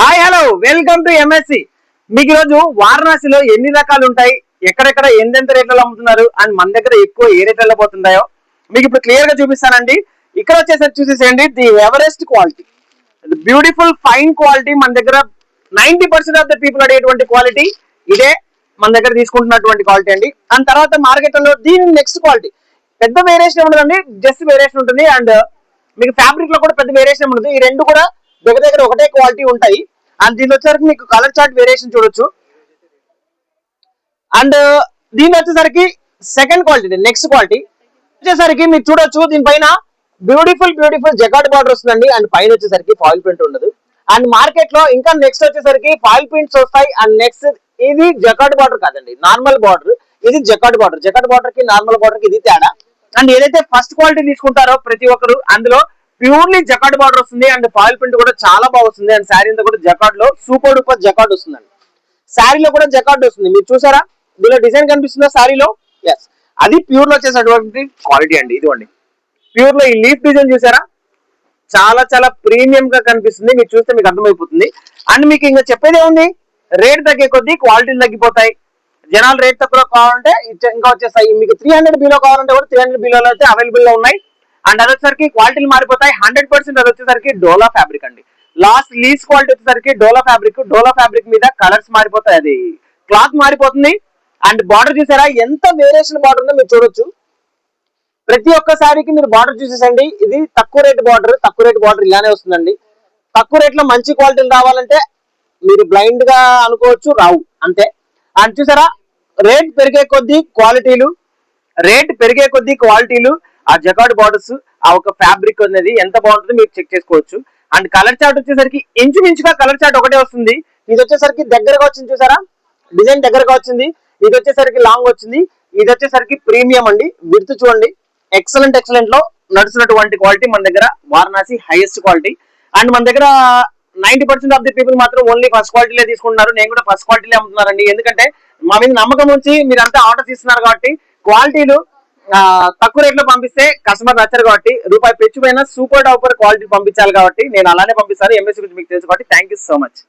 Hi hello welcome to MSc. మీకు ఈరోజు వారణాసిలో ఎన్ని రకాలు ఉంటాయి, ఎక్కడెక్కడ ఎంతెంత రేట్లలో అమ్ముతున్నారు అండ్ మన దగ్గర ఎక్కువ ఏ రేట్లలో పోతుంటాయో మీకు ఇప్పుడు క్లియర్ గా చూపిస్తానండి. ఇక్కడ వచ్చేసరికి చూసేసేయండి, the Everest quality, beautiful fine quality. మన దగ్గర 90% ఆఫ్ ద పీపుల్ అడిగేటువంటి క్వాలిటీ ఇదే మన దగ్గర తీసుకుంటున్నటువంటి క్వాలిటీ అండి. అండ్ తర్వాత మార్కెట్లో దీని నెక్స్ట్ క్వాలిటీ పెద్ద వేరియేషన్ ఉండదండి, జస్ట్ వేరియేషన్ ఉంటుంది. అండ్ మీకు ఫ్యాబ్రిక్ లో కూడా పెద్ద వేరియేషన్ ఉంటుంది. ఈ రెండు కూడా దగ్గర దగ్గర ఒకటే క్వాలిటీ ఉంటాయి. అండ్ దీని వచ్చేసరికి మీకు కలర్ చార్ట్ వేరియేషన్ చూడొచ్చు. అండ్ దీని వచ్చేసరికి సెకండ్ క్వాలిటీ, నెక్స్ట్ క్వాలిటీ వచ్చేసరికి మీరు చూడొచ్చు, దీనిపైన బ్యూటిఫుల్ జకార్డ్ బార్డర్ వస్తుందండి. అండ్ పైన వచ్చేసరికి ఫాయిల్ ప్రింట్ ఉండదు. అండ్ మార్కెట్ లో ఇంకా నెక్స్ట్ వచ్చేసరికి ఫాయిల్ ప్రింట్స్ వస్తాయి. అండ్ నెక్స్ట్ ఇది జకార్డ్ బార్డర్ కాదండి, నార్మల్ బార్డర్. ఇది జకార్డ్ బార్డర్. జకార్డ్ బార్డర్ కి నార్మల్ బార్డర్ కి ఇది తేడా. అండ్ ఏదైతే ఫస్ట్ క్వాలిటీ తీసుకుంటారో ప్రతి ఒక్కరు అందులో ప్యూర్లీ జకార్డ్ బార్డర్ వస్తుంది. అండ్ ఫాయిల్ ప్రింట్ కూడా చాలా బాగా వస్తుంది. అండ్ శారీ అంతా కూడా జకార్డ్ లో సూపర్ డూపర్ జకార్డ్ వస్తుందండి. శారీలో కూడా జకార్డ్ వస్తుంది. మీరు చూసారా దీనిలో డిజైన్ కనిపిస్తుందా శారీలో? ఎస్, అది ప్యూర్ లో వచ్చేసినటువంటి క్వాలిటీ అండి. ఇదిగోండి ప్యూర్ లో ఈ లీఫ్ డిజైన్ చూసారా, చాలా చాలా ప్రీమియం గా కనిపిస్తుంది. మీరు చూస్తే మీకు అర్థమైపోతుంది. అండ్ మీకు ఇంకా చెప్పేదే ఉంది, రేట్ తగ్గే కొద్దీ క్వాలిటీలు తగ్గిపోతాయి. జనాలు రేట్ తక్కువ కావాలంటే ఇంకా వచ్చేస్తాయి. మీకు 300 బిలో కావాలంటే కూడా 300 బిలో అయితే అవైలబుల్ లో ఉన్నాయి. అండ్ అది వచ్చేసరికి క్వాలిటీలు మారిపోతాయి 100%. అది వచ్చేసరికి డోలా ఫ్యాబ్రిక్ అండి. లాస్ట్ లీస్ క్వాలిటీ వచ్చేసరికి డోలా ఫ్యాబ్రిక్ మీద కలర్స్ మారిపోతాయి, అది క్లాత్ మారిపోతుంది. అండ్ బార్డర్ చూసారా ఎంత వేరియేషన్ బార్డర్ ఉందో మీరు చూడొచ్చు. ప్రతి ఒక్క శారీకి మీరు బార్డర్ చూసేసండి. ఇది తక్కువ రేట్ బార్డర్ ఇలానే వస్తుందండి. తక్కువ రేట్ లో మంచి క్వాలిటీలు రావాలంటే మీరు బ్లైండ్ గా అనుకోవచ్చు, రావు అంతే. అండ్ చూసారా రేట్ పెరిగే కొద్దీ క్వాలిటీలు ఆ జకార్డ్ బార్డర్స్, ఆ ఒక ఫ్యాబ్రిక్ అనేది ఎంత బాగుంటుందో మీరు చెక్ చేసుకోవచ్చు. అండ్ కలర్ చార్ట్ వచ్చేసరికి ఇంచుమించుగా కలర్ చార్ట్ ఒకటే వస్తుంది. ఇది వచ్చేసరికి దగ్గరగా వచ్చింది చూసారా, డిజైన్ దగ్గరగా వచ్చింది. ఇది వచ్చేసరికి లాంగ్ వచ్చింది. ఇది వచ్చేసరికి ప్రీమియం అండి. విడ్త్ చూడండి, ఎక్సలెంట్ లో నడుస్తున్నటువంటి క్వాలిటీ మన దగ్గర వారణాసి హైయెస్ట్ క్వాలిటీ. అండ్ మన దగ్గర 90% ఆఫ్ ది పీపుల్ మాత్రం ఓన్లీ ఫస్ట్ క్వాలిటీలే తీసుకుంటున్నారు. నేను కూడా ఫస్ట్ క్వాలిటీలే అమ్ముతున్నారండి. ఎందుకంటే మా మీద నమ్మకం ఉంచి మీరంతా ఆర్డర్స్ ఇస్తున్నారు కాబట్టి క్వాలిటీలు తక్కువ రేట్ లో పంపిస్తే కస్టమర్ నచ్చరు కాబట్టి రూపాయి పెంచిపోయినా సూపర్ డూపర్ క్వాలిటీ పంపించాలి కాబట్టి నేను అలానే పంపిస్తాను. ఎంఎస్సీ గురించి మీకు తెలుసు కాబట్టి థ్యాంక్ యూ సో మచ్.